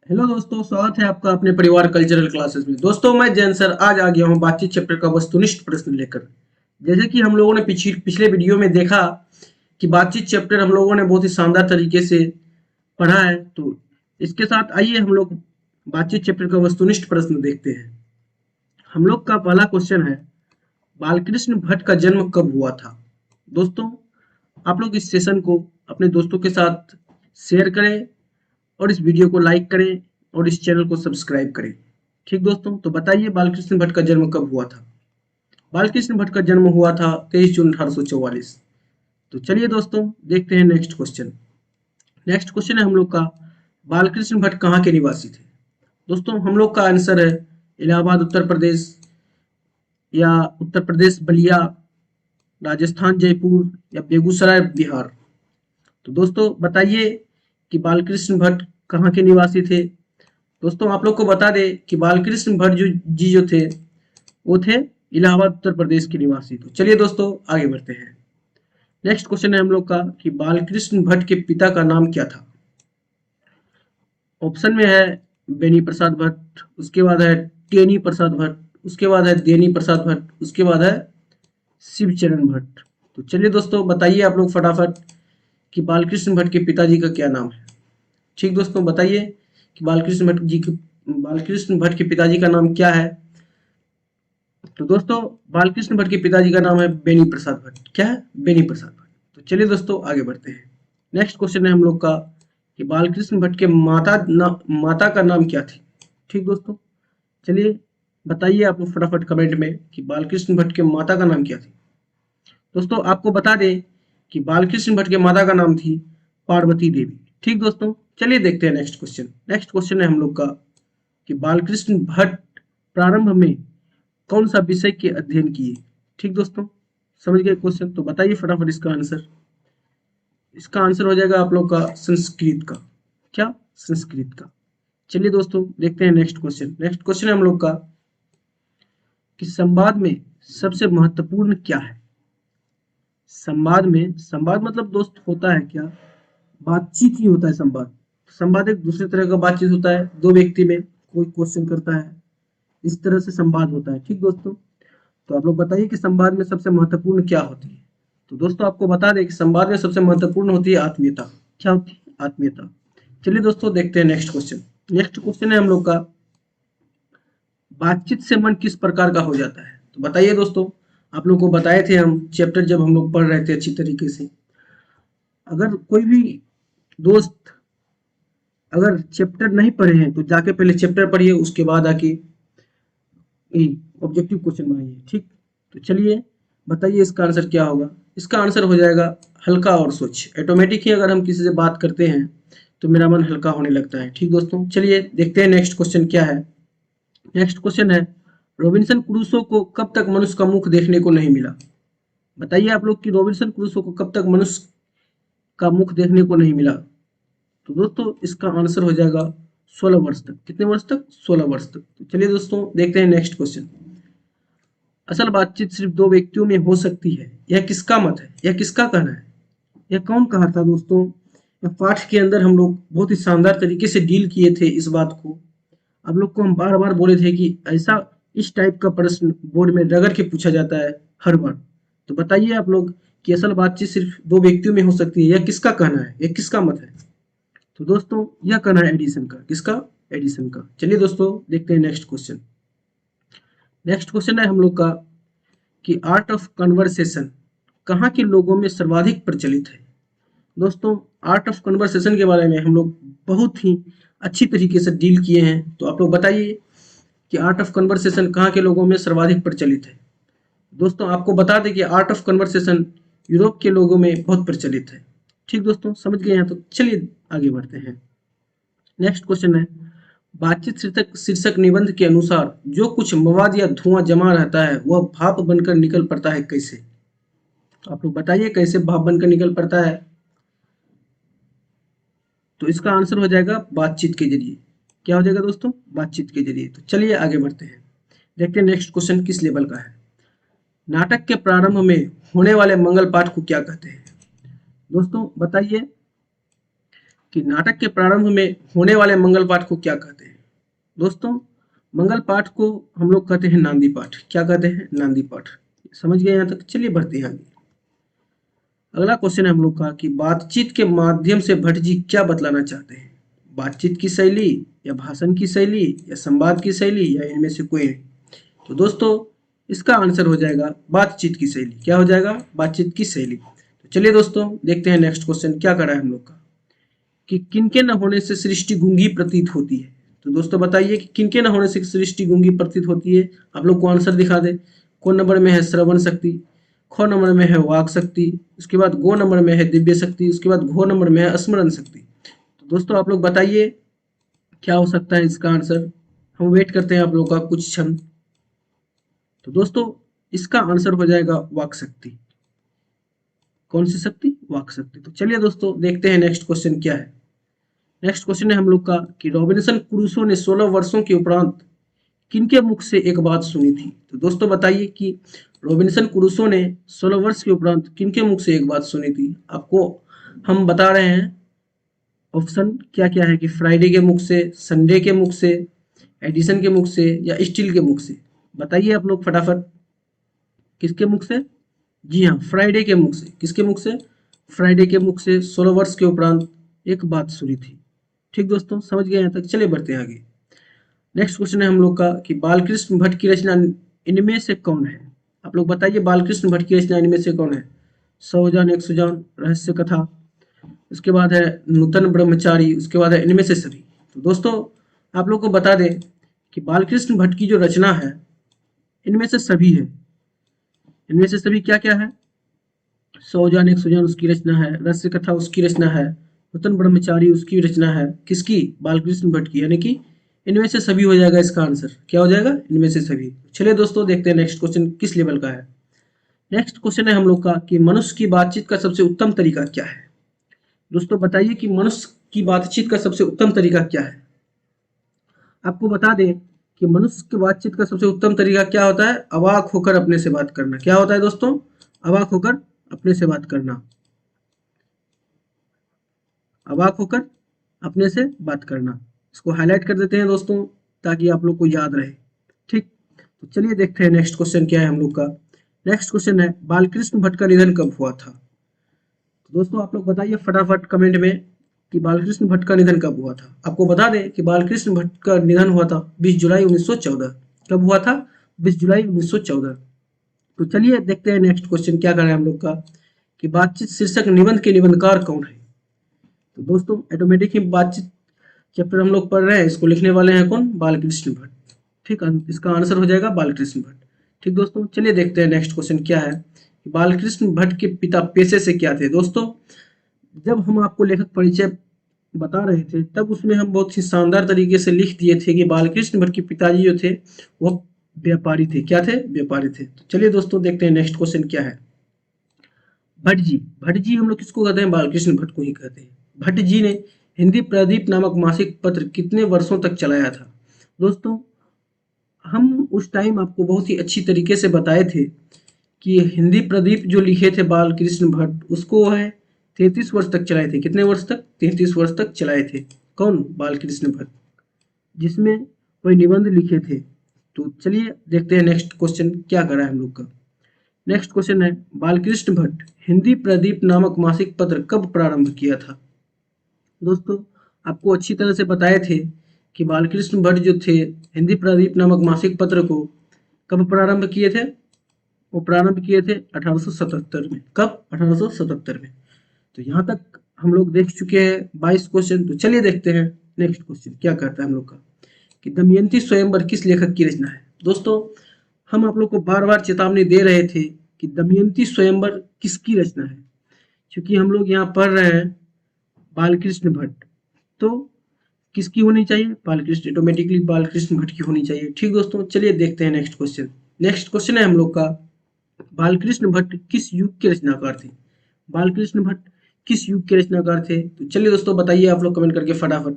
Hello दोस्तों, स्वागत है आपका अपने परिवार कल्चरल क्लासेस में। दोस्तों, मैं जैन सर आज आ गया हूं बातचीत चैप्टर का वस्तुनिष्ठ प्रश्न लेकर। जैसे कि हम लोगों ने पिछले वीडियो में देखा कि बातचीत चैप्टर हम लोगों ने बहुत ही शानदार तरीके से पढ़ा है, तो इसके साथ आइए हम लोग बातचीत चैप्टर का वस्तुनिष्ठ प्रश्न देखते हैं। हम लोग का पहला क्वेश्चन है, बालकृष्ण भट्ट का जन्म कब हुआ था? दोस्तों, आप लोग इस सेशन को अपने दोस्तों के साथ शेयर करें और इस वीडियो को लाइक करें और इस चैनल को सब्सक्राइब करें। ठीक दोस्तों, तो बताइए बालकृष्ण भट्ट का जन्म कब हुआ था? बालकृष्ण भट्ट का जन्म हुआ था 23 जून 1844। तो चलिए दोस्तों, देखते हैं नेक्स्ट क्वेश्चन। नेक्स्ट क्वेश्चन है हम लोग का, बालकृष्ण भट्ट कहाँ के निवासी थे? दोस्तों, हम लोग का आंसर है इलाहाबाद उत्तर प्रदेश, या उत्तर प्रदेश बलिया, राजस्थान जयपुर, या बेगूसराय बिहार। तो दोस्तों बताइए कि बालकृष्ण भट्ट कहाँ के निवासी थे? दोस्तों, आप लोग को बता दें कि बालकृष्ण भट्ट जो थे वो थे इलाहाबाद उत्तर प्रदेश के निवासी। तो चलिए दोस्तों, आगे बढ़ते हैं। नेक्स्ट क्वेश्चन है हम लोग का कि बालकृष्ण भट्ट के पिता का नाम क्या था? ऑप्शन में है बेनी प्रसाद भट्ट, उसके बाद है टेनी प्रसाद भट्ट, उसके बाद है देनी प्रसाद भट्ट, उसके बाद है शिवचरण भट्ट। तो चलिए दोस्तों, बताइए आप लोग फटाफट कि बालकृष्ण भट्ट के पिताजी का क्या नाम है। ठीक दोस्तों, बताइए कि बालकृष्ण भट्ट के पिताजी का नाम क्या है? तो दोस्तों, बालकृष्ण भट्ट के पिताजी का नाम है बेनी प्रसाद भट्ट। क्या है? बेनी प्रसाद भट्ट। तो चलिए दोस्तों, आगे बढ़ते हैं। नेक्स्ट क्वेश्चन है हम लोग का कि बालकृष्ण भट्ट के माता का नाम क्या थी? ठीक दोस्तों, चलिए बताइए आप लोग फटाफट कमेंट में कि बालकृष्ण भट्ट के माता का नाम क्या थी। दोस्तों, आपको बता दें कि बालकृष्ण भट्ट के माता का नाम थी पार्वती देवी। ठीक दोस्तों, चलिए देखते हैं नेक्स्ट क्वेश्चन। नेक्स्ट क्वेश्चन है हम लोग का कि बालकृष्ण भट्ट प्रारंभ में कौन सा विषय के अध्ययन किए? ठीक दोस्तों, समझ गए क्वेश्चन? तो बताइए फटाफट इसका आंसर। इसका आंसर हो जाएगा आप लोग का संस्कृत का। क्या? संस्कृत का। चलिए दोस्तों, देखते हैं नेक्स्ट क्वेश्चन। नेक्स्ट क्वेश्चन है हम लोग का कि संवाद में सबसे महत्वपूर्ण क्या है? संवाद मतलब दोस्त होता है क्या? बातचीत ही होता है संवाद। संवाद एक दूसरे तरह का बातचीत होता है, दो व्यक्ति में कोई क्वेश्चन करता है, इस तरह से संवाद होता है। ठीक दोस्तों, तो आप लोग बताइए कि संवाद में सबसे महत्वपूर्ण क्या होती है? तो दोस्तों, आपको बता दें कि संवाद में सबसे महत्वपूर्ण होती है आत्मीयता। क्या होती है? आत्मीयता। चलिए दोस्तों, देखते हैं नेक्स्ट क्वेश्चन। नेक्स्ट क्वेश्चन है हम लोग का, बातचीत से मन किस प्रकार का हो जाता है? तो बताइए दोस्तों, आप लोग को बताए थे हम चैप्टर जब हम लोग पढ़ रहे थे अच्छी तरीके से। अगर कोई भी दोस्त अगर चैप्टर नहीं पढ़े हैं तो जाके पहले चैप्टर पढ़िए, उसके बाद आके ऑब्जेक्टिव क्वेश्चन बनाइए। ठीक, तो चलिए बताइए इसका आंसर क्या होगा। इसका आंसर हो जाएगा हल्का और स्वच्छ। ऑटोमेटिक ही अगर हम किसी से बात करते हैं तो मेरा मन हल्का होने लगता है। ठीक दोस्तों, चलिए देखते हैं नेक्स्ट क्वेश्चन क्या है। नेक्स्ट क्वेश्चन है, रॉबिन्सन क्रूसो को कब तक मनुष्य का मुख देखने को नहीं मिला? बताइए आप लोग कि रॉबिन्सन क्रूसो को कब तक मनुष्य का मुख देखने को नहीं मिला? तो दोस्तों, इसका आंसर हो जाएगा 16 वर्ष तक। कितने वर्ष तक? 16 वर्ष तक। तो चलिए दोस्तों, देखते हैं नेक्स्ट क्वेश्चन। असल बातचीत सिर्फ दो व्यक्तियों में हो सकती है, यह किसका मत है? यह किसका कहना है? यह कौन कहा था दोस्तों? यह पाठ के अंदर हम लोग बहुत ही शानदार तरीके से डील किए थे इस बात को। आप लोग को हम बार बार बोले थे कि ऐसा इस टाइप का प्रश्न बोर्ड में रगड़ के पूछा जाता है हर बार। तो बताइए आप लोग कि असल बातचीत सिर्फ दो व्यक्तियों में हो सकती है, यह किसका कहना है? यह किसका मत है? तो दोस्तों, यह कहना है एडिसन का। किसका? एडिसन का। चलिए दोस्तों, देखते हैं नेक्स्ट क्वेश्चन। नेक्स्ट क्वेश्चन है हम लोग का कि आर्ट ऑफ कन्वर्सेशन कहाँ के लोगों में सर्वाधिक प्रचलित है? दोस्तों, आर्ट ऑफ कन्वर्सेशन के बारे में हम लोग बहुत ही अच्छी तरीके से डील किए हैं। तो आप लोग बताइए कि आर्ट ऑफ कन्वर्सेशन कहाँ के लोगों में सर्वाधिक प्रचलित है? दोस्तों, आपको बता दें कि आर्ट ऑफ कन्वर्सेशन यूरोप के लोगों में बहुत प्रचलित है। ठीक दोस्तों, समझ गए हैं? तो चलिए आगे बढ़ते हैं। नेक्स्ट क्वेश्चन है, बातचीत शीर्षक निबंध के अनुसार जो कुछ मवाद या धुआं जमा रहता है वह भाप बनकर निकल पड़ता है कैसे? आप लोग बताइए कैसे भाप बनकर निकल पड़ता है? तो इसका आंसर हो जाएगा बातचीत के जरिए। क्या हो जाएगा दोस्तों? बातचीत के जरिए। तो चलिए आगे बढ़ते हैं, देखते हैं नेक्स्ट क्वेश्चन किस लेवल का है। नाटक के प्रारंभ में होने वाले मंगल पाठ को क्या कहते हैं? दोस्तों बताइए कि नाटक के प्रारंभ में होने वाले मंगल पाठ को क्या कहते हैं। दोस्तों, मंगल पाठ को हम लोग कहते हैं नांदी पाठ। क्या कहते हैं? नांदी पाठ। समझ गए यहाँ तक? चलिए बढ़ते हैं आगे। अगला क्वेश्चन है हम लोग का कि बातचीत के माध्यम से भट्ट जी क्या बतलाना चाहते हैं। बातचीत की शैली, या भाषण की शैली, या संवाद की शैली, या इनमें से कोई नहीं। तो दोस्तों, इसका आंसर हो जाएगा बातचीत की शैली। क्या हो जाएगा? बातचीत की शैली। तो चलिए दोस्तों देखते हैं नेक्स्ट क्वेश्चन क्या कर रहा है हम लोग का, कि किनके न होने से सृष्टि गूंगी प्रतीत होती है। तो दोस्तों बताइए कि किनके न होने से सृष्टि गूंगी प्रतीत होती है। आप लोग को आंसर दिखा दे। कौन नंबर में है श्रवण शक्ति, ख नंबर में है वाक शक्ति, उसके बाद गो नंबर में है दिव्य शक्ति, उसके बाद घो नंबर में है स्मरण शक्ति। तो दोस्तों आप लोग बताइए क्या हो सकता है इसका आंसर। हम वेट करते हैं आप लोग का कुछ क्षण। तो दोस्तों इसका आंसर हो जाएगा वाक शक्ति। कौन सी शक्ति? वाक शक्ति। तो चलिए दोस्तों देखते हैं नेक्स्ट क्वेश्चन क्या है। नेक्स्ट क्वेश्चन है हम लोग का कि रॉबिन्सन क्रूसो ने 16 वर्षों के उपरांत किनके मुख से एक बात सुनी थी। तो दोस्तों बताइए कि रॉबिन्सन क्रूसो ने 16 वर्ष के उपरांत किनके मुख से एक बात सुनी थी। आपको हम बता रहे हैं ऑप्शन क्या क्या है, कि फ्राइडे के मुख से, संडे के मुख से, एडिसन के मुख से, या स्टील के मुख से। बताइए आप लोग फटाफट, किसके मुख से? जी हाँ, फ्राइडे के मुख से। किसके मुख से? फ्राइडे के मुख से 16 वर्ष के उपरांत एक बात सुनी थी। ठीक दोस्तों, समझ गए यहाँ तक? चलिए बढ़ते हैं आगे। नेक्स्ट क्वेश्चन है हम लोग का कि बालकृष्ण भट्ट की रचना इनमें से कौन है। आप लोग बताइए बालकृष्ण भट्ट की रचना इनमें से कौन है। 100 एक सुजान, रहस्य कथा, उसके बाद है नूतन ब्रह्मचारी, उसके बाद है इनमें से सभी। तो दोस्तों आप लोग को बता दें कि बालकृष्ण भट्ट की जो रचना है इनमें से सभी है। इनमें से सभी क्या क्या है? 100 एक सुजान उसकी रचना है, रहस्य कथा उसकी रचना है, नूतन ब्रह्मचारी उसकी रचना है। किसकी? बालकृष्ण भट्ट की। यानी कि इनमें से सभी हो जाएगा इसका आंसर। क्या हो जाएगा? इनमें से सभी। चलिए दोस्तों देखते हैं नेक्स्ट क्वेश्चन किस लेवल का है। नेक्स्ट क्वेश्चन है हम लोग का कि मनुष्य की बातचीत का सबसे उत्तम तरीका क्या है। दोस्तों बताइए कि मनुष्य की बातचीत का सबसे उत्तम तरीका क्या है। आपको बता दें कि मनुष्य की बातचीत का सबसे उत्तम तरीका क्या होता है? अवाक होकर अपने से बात करना। क्या होता है दोस्तों? अवाक होकर अपने से बात करना। अवाक होकर अपने से बात करना। इसको हाईलाइट कर देते हैं दोस्तों ताकि आप लोग को याद रहे। ठीक, तो चलिए देखते हैं नेक्स्ट क्वेश्चन क्या है हम लोग का। नेक्स्ट क्वेश्चन है बालकृष्ण भट्ट का निधन कब हुआ था। तो दोस्तों आप लोग बताइए फटाफट कमेंट में कि बालकृष्ण भट्ट का निधन कब हुआ था। आपको बता दें कि बालकृष्ण भट्ट का निधन हुआ था 20 जुलाई 1914। कब हुआ था? 20 जुलाई 1914। तो चलिए देखते हैं नेक्स्ट क्वेश्चन क्या कर रहे हैं हम लोग का, कि बातचीत शीर्षक निबंध के निबंधकार कौन है। तो दोस्तों ऑटोमेटिक ही बातचीत चैप्टर हम लोग पढ़ रहे हैं, इसको लिखने वाले हैं कौन? बालकृष्ण भट्ट। ठीक, इसका आंसर हो जाएगा बालकृष्ण भट्ट। ठीक दोस्तों, चलिए देखते हैं नेक्स्ट क्वेश्चन क्या है। बालकृष्ण भट्ट के पिता पेशे से क्या थे। दोस्तों जब हम आपको लेखक परिचय बता रहे थे तब उसमें हम बहुत ही शानदार तरीके से लिख दिए थे कि बालकृष्ण भट्ट के पिताजी जो थे वो व्यापारी थे। क्या थे? व्यापारी थे। तो चलिए दोस्तों देखते हैं नेक्स्ट क्वेश्चन क्या है। भट्ट जी, भट्ट जी हम लोग किसको कहते हैं? बालकृष्ण भट्ट को ही कहते हैं। भट्ट जी ने हिंदी प्रदीप नामक मासिक पत्र कितने वर्षों तक चलाया था। दोस्तों हम उस टाइम आपको बहुत ही अच्छी तरीके से बताए थे कि हिंदी प्रदीप जो लिखे थे बालकृष्ण भट्ट, उसको है 33 वर्ष तक चलाए थे। कितने वर्ष तक? 33 वर्ष तक चलाए थे। कौन? बालकृष्ण भट्ट, जिसमें वही निबंध लिखे थे। तो चलिए देखते हैं नेक्स्ट क्वेश्चन क्या कर रहा है हम लोग का। नेक्स्ट क्वेश्चन है बालकृष्ण भट्ट हिंदी प्रदीप नामक मासिक पत्र कब प्रारंभ किया था। दोस्तों आपको अच्छी तरह से बताए थे कि बालकृष्ण भट्ट जो थे हिंदी प्रदीप नामक मासिक पत्र को कब प्रारंभ किए थे। वो प्रारंभ किए थे 1877 में। कब? 1877 में। तो यहाँ तक हम लोग देख चुके हैं 22 क्वेश्चन। तो चलिए देखते हैं नेक्स्ट क्वेश्चन क्या कहता है हम लोग का, कि दमयंती स्वयंवर किस लेखक की रचना है। दोस्तों हम आप लोग को बार बार चेतावनी दे रहे थे कि दमयंती स्वयंवर किसकी रचना है, क्योंकि हम लोग यहाँ पढ़ रहे हैं बालकृष्ण भट्ट, तो किसकी होनी चाहिए? बालकृष्ण, ऑटोमेटिकली बालकृष्ण भट्ट की होनी चाहिए। ठीक दोस्तों, चलिए देखते हैं नेक्स्ट क्वेश्चन। नेक्स्ट क्वेश्चन है हम लोग का, बालकृष्ण भट्ट किस युग के रचनाकार थे। बालकृष्ण भट्ट किस युग के रचनाकार थे। तो चलिए दोस्तों बताइए आप लोग कमेंट करके फटाफट,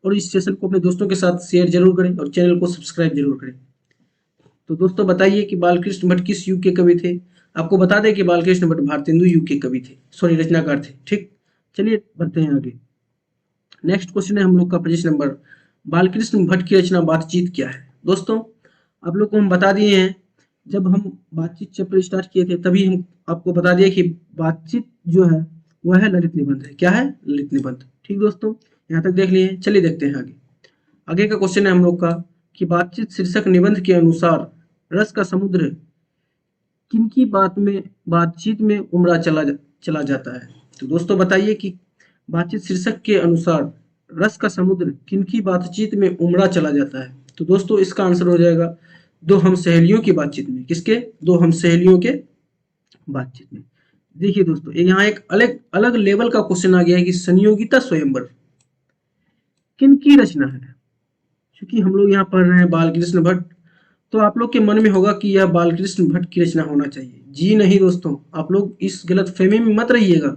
और इस सेशन को अपने दोस्तों के साथ शेयर जरूर करें और चैनल को सब्सक्राइब जरूर करें। तो दोस्तों बताइए कि बालकृष्ण भट्ट किस युग के कवि थे। आपको बता दें कि बालकृष्ण भट्ट भारतेंदु युग के कवि थे, सॉरी रचनाकार थे। ठीक, चलिए बढ़ते हैं आगे। नेक्स्ट क्वेश्चन है हम लोग का 25 नंबर, बालकृष्ण भट्ट की रचना बातचीत क्या है। दोस्तों आप लोग को हम बता दिए हैं, जब हम बातचीत चैप्टर स्टार्ट किए थे तभी हम आपको बता दिए कि बातचीत जो है वह है ललित निबंध है। क्या है? ललित निबंध। ठीक दोस्तों, यहाँ तक देख लिए। चलिए देखते हैं आगे। आगे का क्वेश्चन है हम लोग का कि बातचीत शीर्षक निबंध के अनुसार रस का समुद्र किनकी बातचीत में उमड़ा चला जाता है। तो दोस्तों बताइए कि बातचीत शीर्षक के अनुसार रस का समुद्र किनकी बातचीत में उमड़ा चला जाता है। तो दोस्तों इसका आंसर हो जाएगा दो हम सहेलियों की बातचीत में। किसके? दो हम सहेलियों के बातचीत में। देखिए दोस्तों यहाँ एक अलग अलग लेवल का क्वेश्चन आ गया है कि संयोगिता स्वयंवर किनकी रचना है। क्योंकि हम लोग यहाँ पढ़ रहे हैं बालकृष्ण भट्ट, तो आप लोग के मन में होगा कि यह बालकृष्ण भट्ट की रचना होना चाहिए। जी नहीं दोस्तों, आप लोग इस गलतफहमी में मत रहिएगा।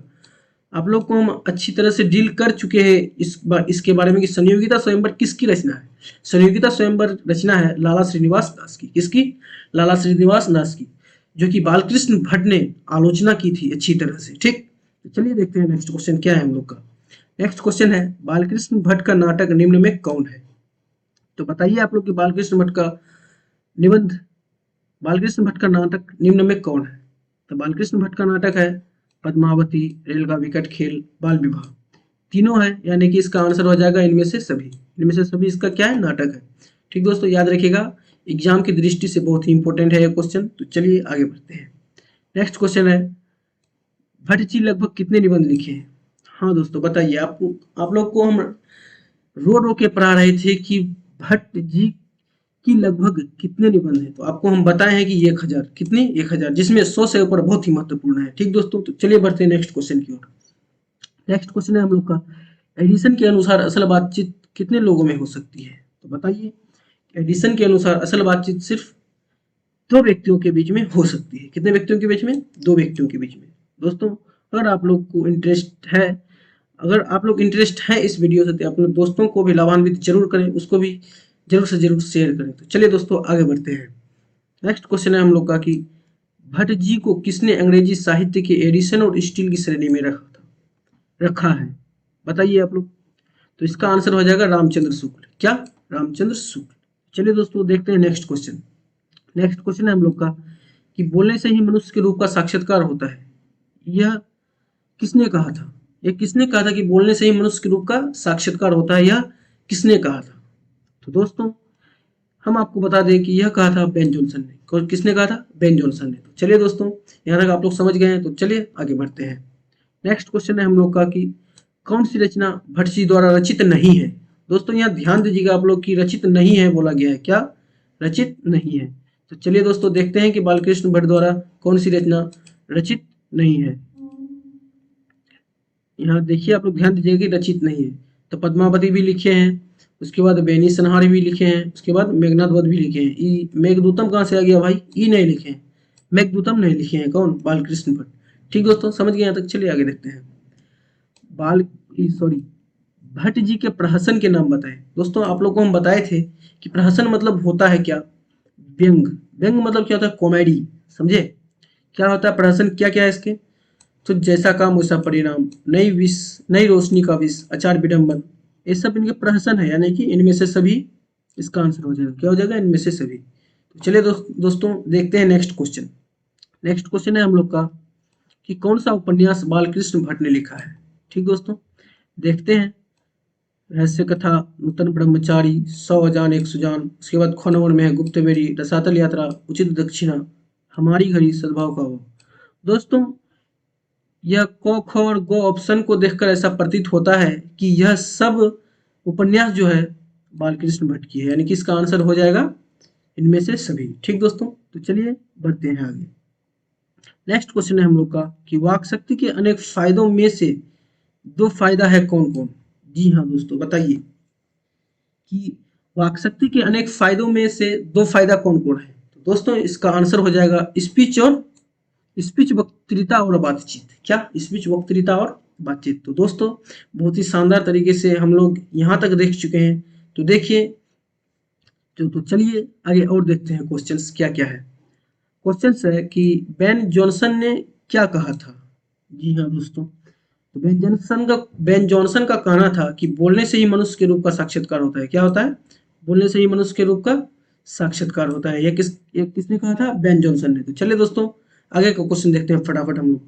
आप लोग को हम अच्छी तरह से डील कर चुके हैं इसके बारे में कि संयोगिता स्वयंवर किसकी रचना है। संयोगिता स्वयंवर रचना है लाला श्रीनिवास दास की। किसकी? लाला श्रीनिवास दास की, जो कि बालकृष्ण भट्ट ने आलोचना की थी अच्छी तरह से। ठीक, तो चलिए देखते हैं नेक्स्ट क्वेश्चन क्या है हम लोग का। नेक्स्ट क्वेश्चन है बालकृष्ण भट्ट का नाटक निम्न में कौन है। तो बताइए आप लोग कि बालकृष्ण भट्ट का निबंध, बालकृष्ण भट्ट का नाटक निम्न में कौन है। तो बालकृष्ण भट्ट का नाटक है पद्मावती, रेल का विकट खेल, बाल विवाह। तीनों है, यानी कि इसका आंसर हो जाएगा इनमें से सभी। इनमें से सभी इसका क्या है? नाटक है। ठीक दोस्तों, याद रखिएगा, एग्जाम की दृष्टि से बहुत ही इंपॉर्टेंट है ये क्वेश्चन। तो चलिए आगे बढ़ते हैं। नेक्स्ट क्वेश्चन है भट्ट जी लगभग कितने निबंध लिखे हैं। हाँ दोस्तों बताइए, आप लोग को हम रो रो के पढ़ा रहे थे कि भट्ट जी की लगभग कितने निबंध हैं। तो आपको हम बताए हैं कि 1000। कितने? 1000, जिसमें 100 से ऊपर बहुत ही महत्वपूर्ण है। ठीक दोस्तों, तो चलिए बढ़ते हैं नेक्स्ट क्वेश्चन की ओर। नेक्स्ट क्वेश्चन है हम लोग का एडिशन के अनुसार असल बातचीत कितने लोगों में हो सकती है। तो बताइए, एडिशन के अनुसार असल बातचीत सिर्फ 2 व्यक्तियों के बीच में हो सकती है। कितने व्यक्तियों के बीच में? 2 व्यक्तियों के बीच में। दोस्तों अगर आप लोग को इंटरेस्ट है, अगर आप लोग इंटरेस्ट है इस वीडियो से, तो अपने दोस्तों को भी लाभान्वित जरूर करें, उसको भी जरूर से जरूर शेयर करें। तो चलिए दोस्तों आगे बढ़ते हैं। नेक्स्ट क्वेश्चन है हम लोग का कि भट्ट जी को किसने अंग्रेजी साहित्य के एडिशन और स्टील की श्रेणी में रखा है। बताइए आप लोग। तो इसका आंसर हो जाएगा रामचंद्र शुक्ल। क्या? रामचंद्र शुक्ल। चलिए दोस्तों देखते हैं नेक्स्ट क्वेश्चन। नेक्स्ट क्वेश्चन है हम लोग का कि बोलने से ही मनुष्य के रूप का साक्षात्कार होता है। यह किसने कहा था? यह किसने कहा था कि बोलने से ही मनुष्य के रूप का साक्षात्कार होता है? यह किसने कहा था? तो दोस्तों हम आपको बता दें कि यह कहा था बेन जॉनसन ने। किसने कहा था? बेन जॉनसन ने। तो चलिए दोस्तों यहाँ तक आप लोग समझ गए हैं, तो चलिए आगे बढ़ते हैं। नेक्स्ट क्वेश्चन है हम लोग का कि कौन सी रचना भट्ट जी द्वारा रचित नहीं है। दोस्तों यहाँ ध्यान दीजिएगा आप लोग की रचित नहीं है बोला गया है। क्या? रचित नहीं है। तो चलिए दोस्तों देखते हैं कि बालकृष्ण भट्ट द्वारा कौन सी रचना रचित नहीं है। यहाँ देखिए आप लोग ध्यान दीजिएगा कि रचित नहीं है। तो पद्मावती भी लिखे हैं, उसके बाद बेनी संहार भी लिखे हैं, उसके बाद मेघनाथ वध भी लिखे हैं। ई मेघदूतम कहाँ से आ गया भाई? ई नहीं लिखे हैं, मेघदूतम नहीं लिखे हैं। कौन? बालकृष्ण भट्ट। ठीक दोस्तों समझ गए यहाँ तक। चलिए आगे देखते हैं। भट्ट जी के प्रहसन के नाम बताएं। दोस्तों आप लोग को हम बताए थे कि प्रहसन मतलब होता है क्या? व्यंग। व्यंग मतलब क्या होता है? कॉमेडी। समझे? क्या होता है प्रहसन? क्या क्या है इसके? तो जैसा काम वैसा परिणाम, नई रोशनी का विष, आचार विडम्बन, ये सब इनके प्रहसन है, यानी कि इनमें से सभी इसका आंसर हो जाएगा। क्या हो जाएगा? इनमें से सभी। तो चलिए दोस्तों देखते हैं नेक्स्ट क्वेश्चन। नेक्स्ट क्वेश्चन है हम लोग का कि कौन सा उपन्यास बालकृष्ण भट्ट ने लिखा है। ठीक दोस्तों देखते हैं। रहस्य कथा, नूतन ब्रह्मचारी, 100 अजान 1 सुजान, उसके बाद खो नंबर में है गुप्तवेरी, रसातल यात्रा, उचित दक्षिणा, हमारी घड़ी, सद्भाव का वो। दोस्तों यह क ख और ग ऑप्शन को देखकर ऐसा प्रतीत होता है कि यह सब उपन्यास जो है बालकृष्ण भट्ट की है, यानी कि इसका आंसर हो जाएगा इनमें से सभी। ठीक दोस्तों, तो चलिए बढ़ते हैं आगे। नेक्स्ट क्वेश्चन है हम लोग का कि वाक शक्ति के अनेक फायदों में से 2 फायदा है कौन कौन। जी हाँ दोस्तों बताइए कि वाक शक्ति के अनेक फायदों में से 2 फायदा कौन कौन है। तो दोस्तों इसका आंसर हो जाएगा स्पीच वक्तृता और बातचीत। क्या? स्पीच वक्तृता और बातचीत। तो दोस्तों बहुत ही शानदार तरीके से हम लोग यहाँ तक देख चुके हैं। तो देखिए तो चलिए आगे और देखते हैं क्वेश्चंस क्या क्या है। क्वेश्चंस है कि बेन जॉनसन ने क्या कहा था। जी हाँ दोस्तों, तो बेन जॉनसन का कहना था कि बोलने से ही मनुष्य के रूप का साक्षात्कार होता है। क्या होता है? बोलने से ही मनुष्य के रूप का साक्षात्कार होता है। ये किसने कहा था? बेन जॉनसन ने। तो चलिए दोस्तों, आगे का क्वेश्चन देखते हैं फटाफट हम लोग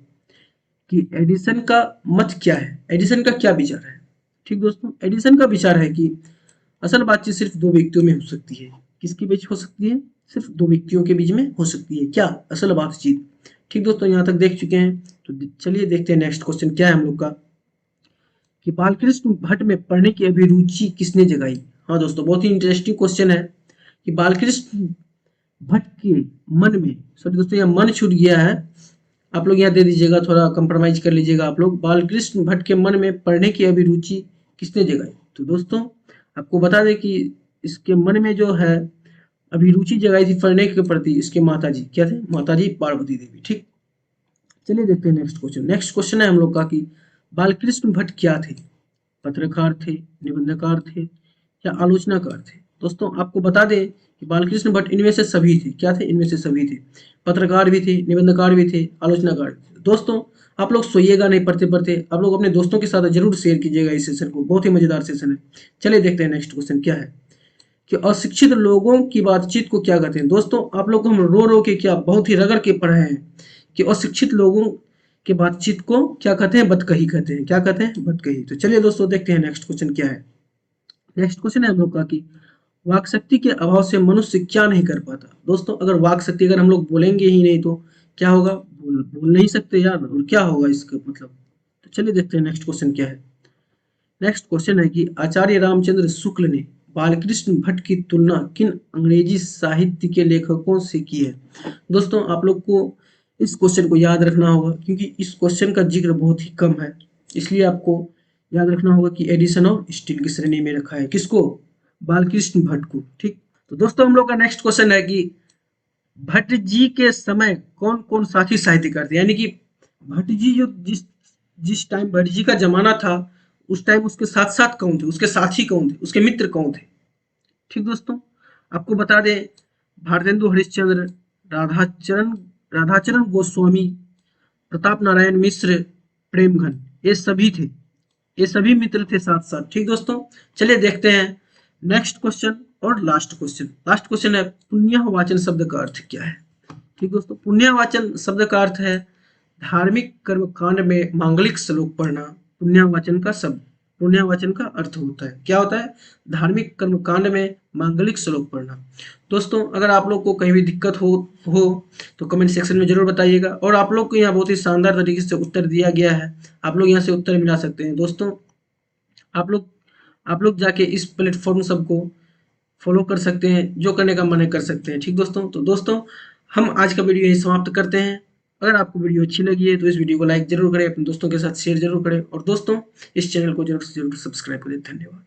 कि एडिसन का मत क्या है, एडिसन का क्या विचार है। ठीक दोस्तों, एडिसन का विचार है कि असल बातचीत सिर्फ दो व्यक्तियों में हो सकती है। किसके बीच हो सकती है? सिर्फ दो व्यक्तियों के बीच में हो सकती है। क्या? असल बातचीत। ठीक दोस्तों, यहाँ तक देख चुके हैं, तो चलिए देखते हैं नेक्स्ट क्वेश्चन क्या है हम लोग का कि बालकृष्ण भट्ट में पढ़ने की अभिरुचि किसने जगाई। हाँ दोस्तों, बहुत ही इंटरेस्टिंग क्वेश्चन है कि बालकृष्ण भट्ट के मन में, सॉरी दोस्तों यहाँ मन छूट गया है, आप लोग यहाँ दे दीजिएगा, थोड़ा कंप्रोमाइज कर लीजिएगा आप लोग। बालकृष्ण भट्ट के मन में पढ़ने की अभिरुचि किसने जगाई। तो दोस्तों आपको बता दें कि इसके मन में जो है अभिरुचि जगाई थी पढ़ने के प्रति, इसके माता जी क्या थे? माता जी पार्वती देवी। ठीक, चलिए देखते हैं नेक्स्ट क्वेश्चन। नेक्स्ट क्वेश्चन है हम लोग का कि बालकृष्ण भट्ट क्या थे? पत्रकार थे, निबंधकार थे या आलोचनाकार थे। दोस्तों आपको बता दें कि बालकृष्ण भट्ट इनमें से सभी थे। क्या थे? इनमें से सभी थे। पत्रकार भी थे, निबंधकार भी थे, आलोचनाकार भी थे। दोस्तों आप लोग सोइएगा नहीं पढ़ते पढ़ते, आप लोग अपने दोस्तों के साथ जरूर शेयर कीजिएगा इस सेशन को, बहुत ही मजेदार सेशन है। चलिए देखते हैं नेक्स्ट क्वेश्चन क्या है कि अशिक्षित लोगों की बातचीत को क्या कहते हैं। दोस्तों आप लोग को हम रो रो के क्या बहुत ही रगड़ के पढ़े हैं कि अशिक्षित लोगों की बातचीत को क्या कहते हैं? बतकही कहते हैं। क्या कहते हैं? बतकही। तो चलिए दोस्तों देखते हैं नेक्स्ट क्वेश्चन क्या है। नेक्स्ट क्वेश्चन है हम लोग का कि वाक शक्ति के अभाव से मनुष्य क्या नहीं कर पाता। दोस्तों अगर वाक शक्ति, अगर हम लोग बोलेंगे ही नहीं तो क्या होगा? बोल नहीं सकते यार, और क्या होगा इसका मतलब। तो चलिए देखते हैं नेक्स्ट क्वेश्चन क्या है। नेक्स्ट क्वेश्चन है कि आचार्य रामचंद्र शुक्ल ने बालकृष्ण भट्ट की तुलना किन अंग्रेजी साहित्य के लेखकों से की है। दोस्तों आप लोग को इस क्वेश्चन को याद रखना होगा क्योंकि इस क्वेश्चन का जिक्र बहुत ही कम है, इसलिए आपको याद रखना होगा कि एडिसन और स्टील की श्रेणी में रखा है। किसको? बालकृष्ण भट्ट को। ठीक, तो दोस्तों हम लोग का नेक्स्ट क्वेश्चन है कि भट्ट जी के समय कौन कौन साथी साहित्यकार थे। यानी कि भट्ट जी जो जिस जिस टाइम भट्ट जी का जमाना था उस टाइम उसके साथ साथ कौन थे, उसके साथी कौन थे, उसके मित्र कौन थे। ठीक दोस्तों, आपको बता दें भारतेंदु हरिश्चंद्र, राधाचरण राधाचरण गोस्वामी, प्रताप नारायण मिश्र, प्रेमघन, ये सभी थे, ये सभी मित्र थे साथ साथ। ठीक दोस्तों, चलिए देखते हैं नेक्स्ट क्वेश्चन और लास्ट क्वेश्चन। लास्ट क्वेश्चन है पुण्यवाचन शब्द का अर्थ क्या है। ठीक दोस्तों, पुण्यवाचन शब्द का अर्थ है धार्मिक कर्मकांड में मांगलिक श्लोक पढ़ना। पुण्यवाचन का शब्द, पुण्यवाचन का अर्थ होता है, क्या होता है? धार्मिक कर्मकांड में मांगलिक श्लोक पढ़ना। दोस्तों अगर आप लोग को कहीं भी दिक्कत हो तो कमेंट सेक्शन में जरूर बताइएगा, और आप लोग को यहाँ बहुत ही शानदार तरीके से उत्तर दिया गया है, आप लोग यहाँ से उत्तर मिला सकते हैं। दोस्तों आप लोग जाके इस प्लेटफॉर्म सबको फॉलो कर सकते हैं, जो करने का मन है कर सकते हैं। ठीक दोस्तों, तो दोस्तों हम आज का वीडियो यही समाप्त करते हैं। अगर आपको वीडियो अच्छी लगी है तो इस वीडियो को लाइक जरूर करें, अपने दोस्तों के साथ शेयर जरूर करें, और दोस्तों इस चैनल को जरूर से जरूर सब्सक्राइब करें। धन्यवाद।